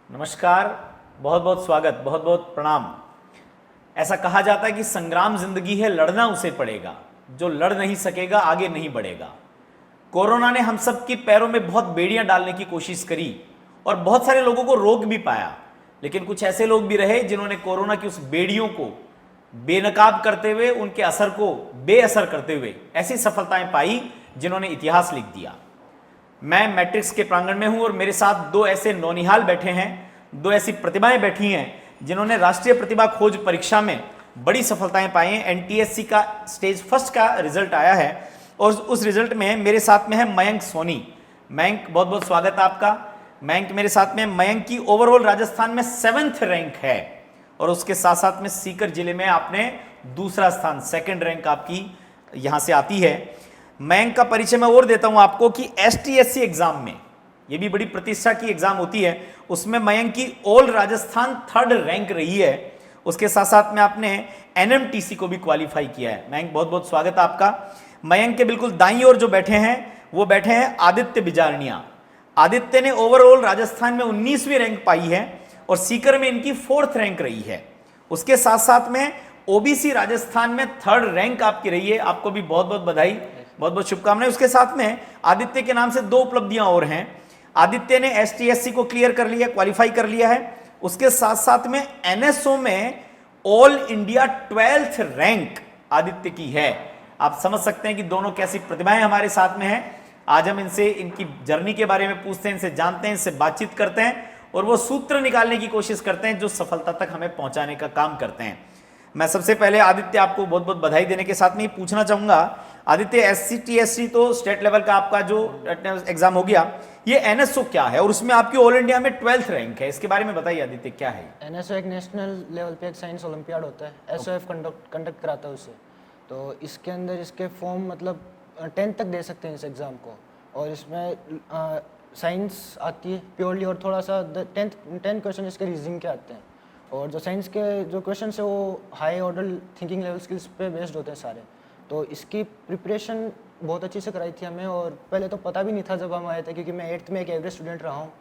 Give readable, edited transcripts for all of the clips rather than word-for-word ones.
नमस्कार, बहुत बहुत स्वागत, बहुत बहुत प्रणाम। ऐसा कहा जाता है कि संग्राम जिंदगी है, लड़ना उसे पड़ेगा, जो लड़ नहीं सकेगा आगे नहीं बढ़ेगा। कोरोना ने हम सब के पैरों में बहुत बेड़ियां डालने की कोशिश करी और बहुत सारे लोगों को रोक भी पाया, लेकिन कुछ ऐसे लोग भी रहे जिन्होंने कोरोना की उस बेड़ियों को बेनकाब करते हुए, उनके असर को बेअसर करते हुए ऐसी सफलताएं पाई जिन्होंने इतिहास लिख दिया। मैं मैट्रिक्स के प्रांगण में हूं और मेरे साथ दो ऐसे नौनिहाल बैठे हैं, दो ऐसी प्रतिभाएं बैठी हैं जिन्होंने राष्ट्रीय प्रतिभा खोज परीक्षा में बड़ी सफलताएं पाई हैं। एनटीएससी का स्टेज फर्स्ट का रिजल्ट आया है और उस रिजल्ट में मेरे साथ में है मयंक सोनी। मयंक, बहुत बहुत स्वागत है आपका। मयंक मेरे साथ में, मयंक की ओवरऑल राजस्थान में 7th रैंक है और उसके साथ साथ में सीकर जिले में आपने दूसरा स्थान, 2nd रैंक आपकी यहां से आती है। मयंक का परिचय मैं और देता हूं आपको कि एसटीएससी एग्जाम में, ये भी बड़ी प्रतिष्ठा की एग्जाम होती है, उसमें मयंक की ऑल राजस्थान 3rd रैंक रही है। उसके साथ साथ में आपने एनएमटीसी को भी क्वालिफाई किया है। मयंक, बहुत बहुत स्वागत है आपका। मयंक के बिल्कुल दाईं ओर जो बैठे हैं वो बैठे हैं आदित्य बिजारनिया। आदित्य ने ओवरऑल राजस्थान में 19वीं रैंक पाई है और सीकर में इनकी 4th रैंक रही है। उसके साथ साथ में ओबीसी राजस्थान में 3rd रैंक आपकी रही है। आपको भी बहुत बहुत बधाई, बहुत बहुत शुभकामनाएं। उसके साथ में आदित्य के नाम से 2 उपलब्धियां और हैं। आदित्य ने एसटीएससी को क्लियर कर लिया, क्वालिफाई कर लिया है। उसके साथ साथ में एनएसओ में all India 12th rank Aditya की है। आप समझ सकते हैं कि दोनों कैसी प्रतिभाएं हमारे साथ में हैं। आज हम इनसे इनकी जर्नी के बारे में पूछते हैं, इनसे जानते हैं, इनसे बातचीत करते हैं और वो सूत्र निकालने की कोशिश करते हैं जो सफलता तक हमें पहुंचाने का काम करते हैं। मैं सबसे पहले आदित्य आपको बहुत बहुत बधाई देने के साथ में पूछना चाहूंगा, आदित्य एससी तो स्टेट लेवल का आपका जो एग्जाम हो गया, ये एनएसओ क्या है और उसमें आपकी ऑल इंडिया में 12th रैंक है, इसके बारे में बताइए आदित्य, क्या है? एनएसओ एक नेशनल लेवल पे एक साइंस ओलंपियाड होता है, एसओएफ कंडक्ट कराता है उसे। तो इसके अंदर इसके फॉर्म मतलब 10th तक दे सकते हैं इस एग्ज़ाम को, और इसमें साइंस आती है प्योरली और थोड़ा सा 10 क्वेश्चन इसके रीजनिंग के आते हैं, और जो साइंस के जो क्वेश्चन है वो high order thinking level skills पे बेस्ड होते हैं सारे। तो इसकी प्रिपरेशन बहुत अच्छी से कराई थी हमें, और पहले तो पता भी नहीं था जब हम आए थे, क्योंकि मैं 8th में एक एवरेज स्टूडेंट रहा हूँ।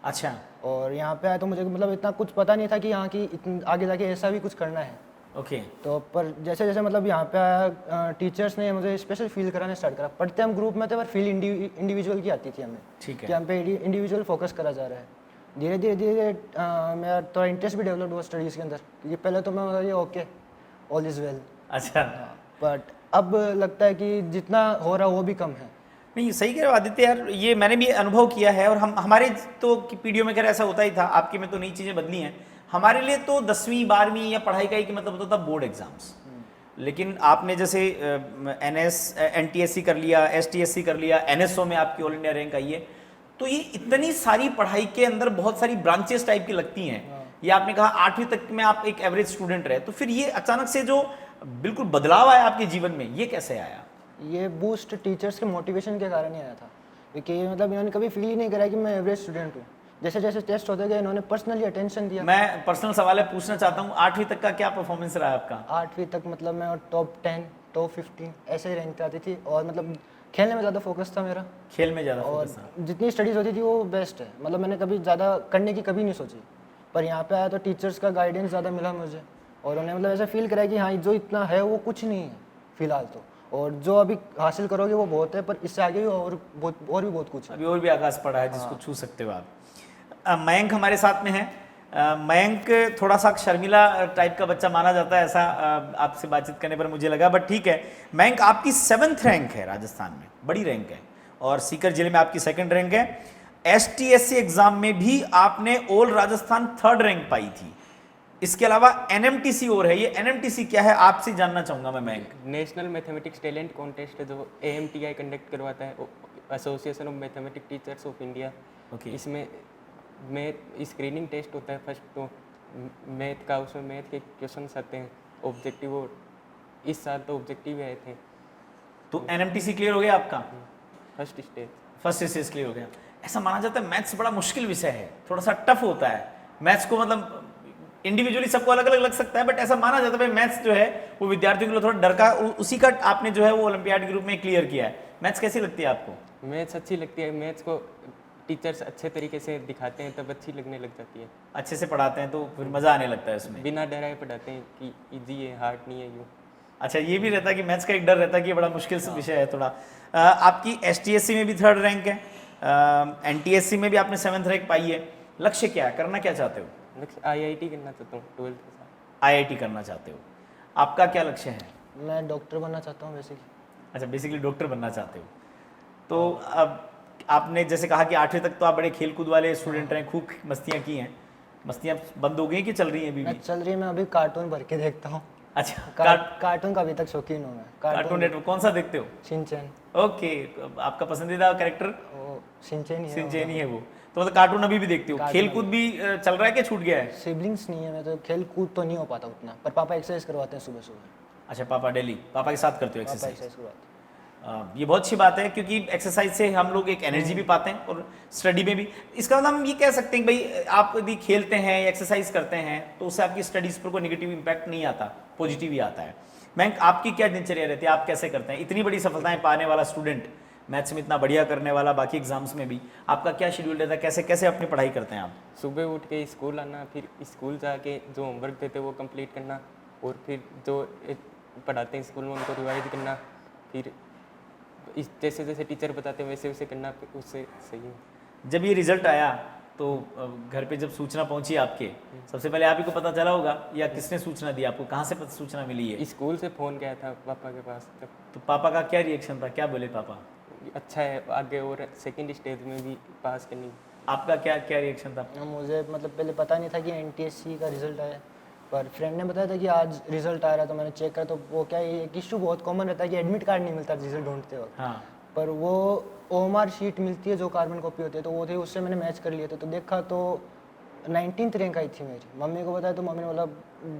अच्छा। और यहाँ पे आया तो मुझे मतलब इतना कुछ पता नहीं था कि यहाँ की आगे जाके ऐसा भी कुछ करना है। ओके। तो पर जैसे जैसे मतलब यहाँ पे आया, टीचर्स ने मुझे स्पेशल फील कराने स्टार्ट करा। पढ़ते हम ग्रुप में थे पर फील इंडिविजुअल की आती थी हमें। ठीक है। कि हम पे इंडिविजुअल फोकस करा जा रहा है। धीरे धीरे धीरे मेरा थोड़ा इंटरेस्ट भी डेवलप हुआ स्टडीज़ के अंदर, क्योंकि पहले तो मैं मतलब ये ओके ऑल इज़ वेल। अच्छा। बट अब लगता है कि जितना हो रहा वो भी कम है। नहीं, सही कह रहे हो आदित्य यार, ये मैंने भी अनुभव किया है और हमारे तो पीढ़ियों में खैर ऐसा होता ही था, आपके में तो नई चीज़ें बदली हैं। हमारे लिए तो 10वीं 12वीं या पढ़ाई का एक मतलब होता था बोर्ड एग्जाम्स, लेकिन आपने जैसे एनटीएससी कर लिया, एसटीएससी कर लिया, एनएसओ में आपकी ऑल इंडिया रैंक आई है, तो ये इतनी सारी पढ़ाई के अंदर बहुत सारी ब्रांचेस टाइप की लगती हैं। ये आपने कहा 8वीं तक में आप एक एवरेज स्टूडेंट रहे, तो फिर ये अचानक से जो बिल्कुल बदलाव आया आपके जीवन में, ये कैसे आया? ये बूस्ट टीचर्स के मोटिवेशन के कारण ही आया था, क्योंकि मतलब इन्होंने कभी फील ही नहीं करा कि मैं एवरेज स्टूडेंट हूँ। जैसे जैसे टेस्ट होते गए इन्होंने पर्सनली अटेंशन दिया। मैं पर्सनल सवाल है पूछना चाहता हूँ, 8वीं तक का क्या परफॉर्मेंस रहा आपका? 8वीं तक मतलब मैं टॉप 10 टॉप 15 ऐसे ही रैंक आती थी, और मतलब खेलने में ज़्यादा फोकस था मेरा। खेल में ज़्यादा और फोकस था। जितनी स्टडीज़ होती थी वो बेस्ट है, मतलब मैंने कभी ज़्यादा करने की कभी नहीं सोची। पर यहाँ पे आया तो टीचर्स का गाइडेंस ज़्यादा मिला मुझे, और उन्हें मतलब ऐसा फील कराया कि हाँ जो इतना है वो कुछ नहीं है फिलहाल तो, और जो अभी हासिल करोगे वो बहुत है, पर इससे आगे भी और भी बहुत कुछ है। अभी और भी आकाश पड़ा है जिसको छू सकते हो आप। मयंक हमारे साथ में है। मयंक थोड़ा सा शर्मिला टाइप का बच्चा माना जाता है, ऐसा आपसे बातचीत करने पर मुझे लगा, बट ठीक है। मयंक, आपकी 7th रैंक है राजस्थान में, बड़ी रैंक है, और सीकर जिले में आपकी 2nd रैंक है। एसटीएससी एग्जाम में भी आपने ऑल राजस्थान 3rd रैंक पाई थी। इसके अलावा एनएमटीसी और है, ये एनएमटीसी क्या है आपसे जानना चाहूंगा मैं Mayank. National mathematics talent contest है जो एएमटीआई कंडक्ट करवाता है, association of mathematics teachers of India. Okay. इसमें मैथ स्क्रीनिंग टेस्ट होता है फर्स्ट, तो मैथ का, उसमें मैथ के क्वेश्चन आते हैं ऑब्जेक्टिव, और इस साल तो ऑब्जेक्टिव आए थे। तो एनएमटीसी क्लियर हो गया आपका? फर्स्ट स्टेज क्लियर हो गया। ऐसा माना जाता है मैथ्स बड़ा मुश्किल विषय है, थोड़ा सा टफ होता है मैथ्स को, मतलब इंडिविजुअली सबको अलग अलग लग सकता है, बट ऐसा माना जाता है मैथ्स जो है वो विद्यार्थियों के लिए थोड़ा डर का, उसी का आपने जो है वो ओलंपियाड के रूप में क्लियर किया है। मैथ्स कैसी लगती है आपको? मैथ्स अच्छी लगती है। मैथ्स को टीचर्स अच्छे तरीके से दिखाते हैं तब अच्छी लगने लग जाती है। अच्छे से पढ़ाते हैं तो फिर मज़ा आने लगता है उसमें। बिना डराए पढ़ाते हैं कि इजी है, हार्ड नहीं है यूँ। अच्छा, ये भी रहता है कि मैथ्स का एक डर रहता है कि ये बड़ा मुश्किल विषय है थोड़ा। आपकी STSC में भी 3rd रैंक है, NTSC में भी आपने 7th रैंक पाई है। लक्ष्य क्या है, करना क्या चाहते हो? लक्ष्य IIT करना चाहता हूँ 12th के साथ। IIT करना चाहते हो। आपका क्या लक्ष्य है? मैं डॉक्टर बनना चाहता हूँ बेसिकली। अच्छा, बेसिकली डॉक्टर बनना चाहते हो। तो अब आपने जैसे कहा कि 8वीं तक तो आप बड़े खेल कूद वाले स्टूडेंट रहे, खूब मस्तियाँ की हैं। मस्तियाँ बंद हो गई कि चल रही हैं अभी भी? चल रही है, मैं अभी कार्टून भर के देखता हूँ। अच्छा, कार्टून का अभी तक शौकीन हूँ मैं। कार्टून नेटवर्क कौन सा देखते हो? शिनचैन। ओके, आपका पसंदीदा कैरेक्टर वो शिनचैन ही है। सिंचेन ही है वो। तो मतलब कार्टून अभी भी देखते हो। खेल कूद भी चल रहा है कि छूट गया है? सिबलिंग्स नहीं है, मैं तो खेल कूद तो नहीं हो पाता उतना, पर पापा एक्सरसाइज करवाते हैं सुबह सुबह। अच्छा, पापा डेली पापा के साथ करते हो पापा एक्सरसाइज? एक्सरसाइज करवाते हैं। ये बहुत अच्छी बात है क्योंकि एक्सरसाइज से हम लोग एक एनर्जी भी पाते हैं और स्टडी में भी। इसका मतलब हम ये कह सकते हैं कि भाई आप यदि खेलते हैं या एक्सरसाइज करते हैं तो उससे आपकी स्टडीज पर कोई नेगेटिव इंपैक्ट नहीं आता, पॉजिटिव ही आता है। मैं आपकी क्या दिनचर्या रहती है, आप कैसे करते हैं? इतनी बड़ी सफलताएं पाने वाला स्टूडेंट, मैथ्स में इतना बढ़िया करने वाला, बाकी एग्जाम्स में भी, आपका क्या शेड्यूल रहता है? कैसे कैसे अपनी पढ़ाई करते हैं आप? सुबह उठ के स्कूल आना, फिर स्कूल जाके जो होमवर्क देते वो कंप्लीट करना, और फिर जो पढ़ाते हैं स्कूल में उनको रिवाइज करना, फिर इस जैसे जैसे टीचर बताते हैं वैसे वैसे करना, फिर उससे सही है। जब ये रिजल्ट आया तो घर पे जब सूचना पहुंची आपके, सबसे पहले आप ही को पता चला होगा या किसने सूचना दी आपको? कहाँ से सूचना मिली है? स्कूल से फ़ोन गया था पापा के पास तब। तो पापा का क्या रिएक्शन था, क्या बोले पापा? अच्छा है, आगे और सेकंड स्टेज में भी पास करनी। आपका क्या क्या रिएक्शन था? मुझे मतलब पहले पता नहीं था कि NTSC का रिजल्ट आया, पर फ्रेंड ने बताया था कि आज रिजल्ट आ रहा है, तो मैंने चेक करा। तो वो क्या है, एक इशू बहुत कॉमन रहता है कि एडमिट कार्ड नहीं मिलता रिजल्ट ढूंढते वक्त। हाँ, पर वो OMR शीट मिलती है जो कार्बन कॉपी होती है, तो वो थी, उससे मैंने मैच कर लिया था। तो देखा तो 19th रैंक आई थी मेरी। मम्मी को बताया तो मम्मी ने बोला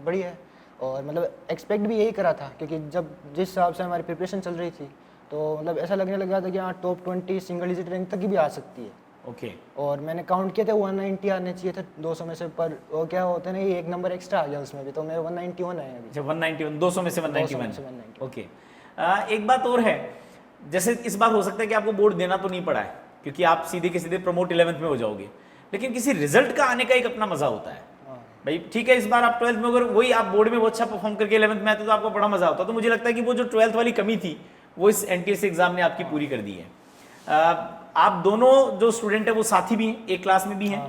बड़ी है, और मतलब एक्सपेक्ट भी यही करा था क्योंकि जब जिस हिसाब से हमारी प्रिपरेशन चल रही थी तो मतलब ऐसा लगने लग गया था कि हाँ टॉप 20 सिंगल डिजिट रैंक तक की भी आ सकती है। ओके। और मैंने काउंट किया था 190 आने चाहिए थे 200 में से, पर वो क्या होता है ना, ये एक नंबर एक्स्ट्रा आ गया उसमें भी, तो मेरे 191 आए अभी। अच्छा, 191, 200 में से 191। 191। ओके। एक बात और है, जैसे इस बार हो सकता है कि आपको बोर्ड देना तो नहीं पड़ा है क्योंकि आप सीधे के सीधे प्रमोट 11th में हो जाओगे, लेकिन किसी रिजल्ट का आने का एक अपना मजा होता है। भाई ठीक है, इस बार आप 12th में अगर वही आप बोर्ड में बहुत अच्छा परफॉर्म करके 11th में आते तो आपको बड़ा मजा होता। तो मुझे लगता है कि वो जो 12th वाली कमी थी वो इस NTSC एग्जाम ने आपकी पूरी कर दी है। आप दोनों जो स्टूडेंट है वो साथी भी हैं, एक क्लास में भी हैं।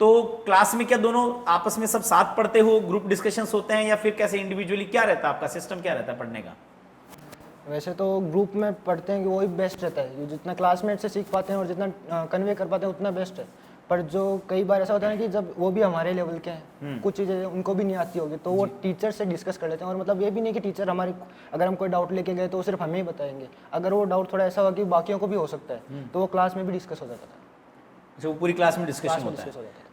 तो क्लास में क्या दोनों आपस में सब साथ पढ़ते हो, ग्रुप डिस्कशंस होते हैं, या फिर कैसे इंडिविजुअली, क्या रहता है आपका सिस्टम, क्या रहता है पढ़ने का? वैसे तो ग्रुप में पढ़ते हैं कि वही बेस्ट रहता है, जितना क्लासमेट से सीख पाते हैं और जितना कन्वे कर पाते हैं उतना बेस्ट है। पर जो कई बार ऐसा होता है ना कि जब वो भी हमारे लेवल के हैं, कुछ चीज़ें उनको भी नहीं आती होगी, तो वो टीचर से डिस्कस कर लेते हैं। और मतलब ये भी नहीं कि टीचर हमारे, अगर हम कोई डाउट लेके गए तो वो सिर्फ हमें ही बताएंगे, अगर वो डाउट थोड़ा ऐसा हुआ कि बाकियों को भी हो सकता है तो वो क्लास में भी डिस्कस हो जाता था। अच्छा, वो पूरी क्लास में डिस्कशन क्लास में होता है। डिस्कस हो जाता था।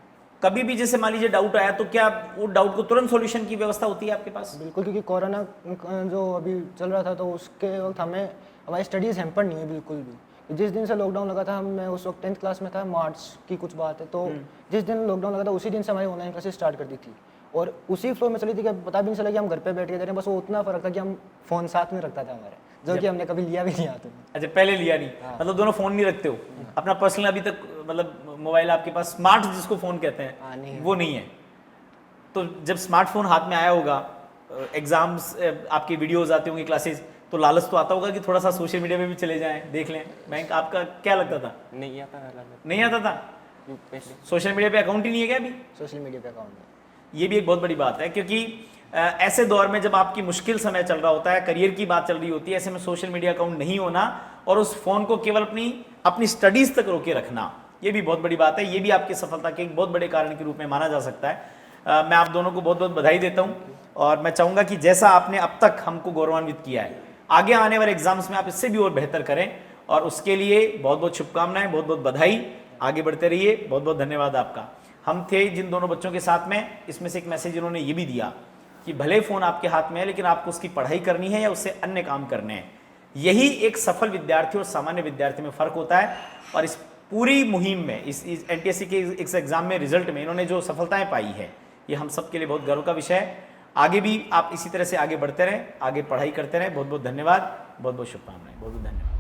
कभी भी जैसे मान लीजिए डाउट आया तो क्या वो डाउट को तुरंत सॉल्यूशन की व्यवस्था होती है आपके पास? बिल्कुल, क्योंकि कोरोना जो अभी चल रहा था तो उसके वक्त हमारी स्टडीज़ हैम्पर नहीं है बिल्कुल भी। जिस दिन से लॉकडाउन लगा था, मैं उस वक्त 10th क्लास में था, मार्च की कुछ बात है, तो जिस दिन लॉकडाउन लगा था उसी दिन से हमारी ऑनलाइन क्लासेस स्टार्ट कर दी थी और उसी फ्लो में चली थी कि पता भी नहीं चला कि हम घर पे बैठ के दे रहे हैं। बस वो उतना फर्क था कि हम फ़ोन साथ में रखता था हमारे, जो कि हमने कभी लिया भी नहीं हाथ में। अच्छा, पहले लिया नहीं? मतलब दोनों फोन नहीं रखते हो अपना पर्सनल अभी तक? मतलब मोबाइल आपके पास, स्मार्ट जिसको फोन कहते हैं नहीं, वो नहीं है। तो जब स्मार्टफोन हाथ में आया होगा, एग्जाम्स आपकी वीडियोस आती होंगी क्लासेस, तो लालच तो आता होगा कि थोड़ा सा सोशल मीडिया पे भी चले जाएं, देख लें। बैंक आपका क्या लगता था? नहीं आता था। नहीं आता था? पहले सोशल मीडिया पे अकाउंट ही नहीं है क्या अभी? सोशल मीडिया पे अकाउंट है। ये भी एक बहुत बड़ी बात है क्योंकि ऐसे दौर में जब आपकी मुश्किल समय चल रहा होता है, करियर की बात चल रही होती है, ऐसे में सोशल मीडिया अकाउंट नहीं होना और उस फोन को केवल अपनी स्टडीज तक रोके रखना, ये भी बहुत बड़ी बात है। ये भी आपकी सफलता के एक बहुत बड़े कारण के रूप में माना जा सकता है। मैं आप दोनों को बहुत बहुत बधाई देता हूं और मैं चाहूंगा कि जैसा आपने अब तक हमको गौरवान्वित किया है, आगे आने वाले एग्जाम्स में आप इससे भी और बेहतर करें, और उसके लिए बहुत बहुत शुभकामनाएं, बहुत बहुत बधाई। आगे बढ़ते रहिए, बहुत बहुत धन्यवाद आपका। हम थे जिन दोनों बच्चों के साथ में, इसमें से एक मैसेज इन्होंने ये भी दिया कि भले फोन आपके हाथ में है लेकिन आपको उसकी पढ़ाई करनी है या उससे अन्य काम करने हैं। यही एक सफल विद्यार्थी और सामान्य विद्यार्थी में फर्क होता है। और इस पूरी मुहिम में, इस NTSC के इस एग्जाम में, रिजल्ट में इन्होंने जो सफलताएं पाई है, ये हम सब के लिए बहुत गर्व का विषय है। आगे भी आप इसी तरह से आगे बढ़ते रहें, आगे पढ़ाई करते रहें। बहुत बहुत धन्यवाद, बहुत बहुत शुभकामनाएं, बहुत बहुत धन्यवाद।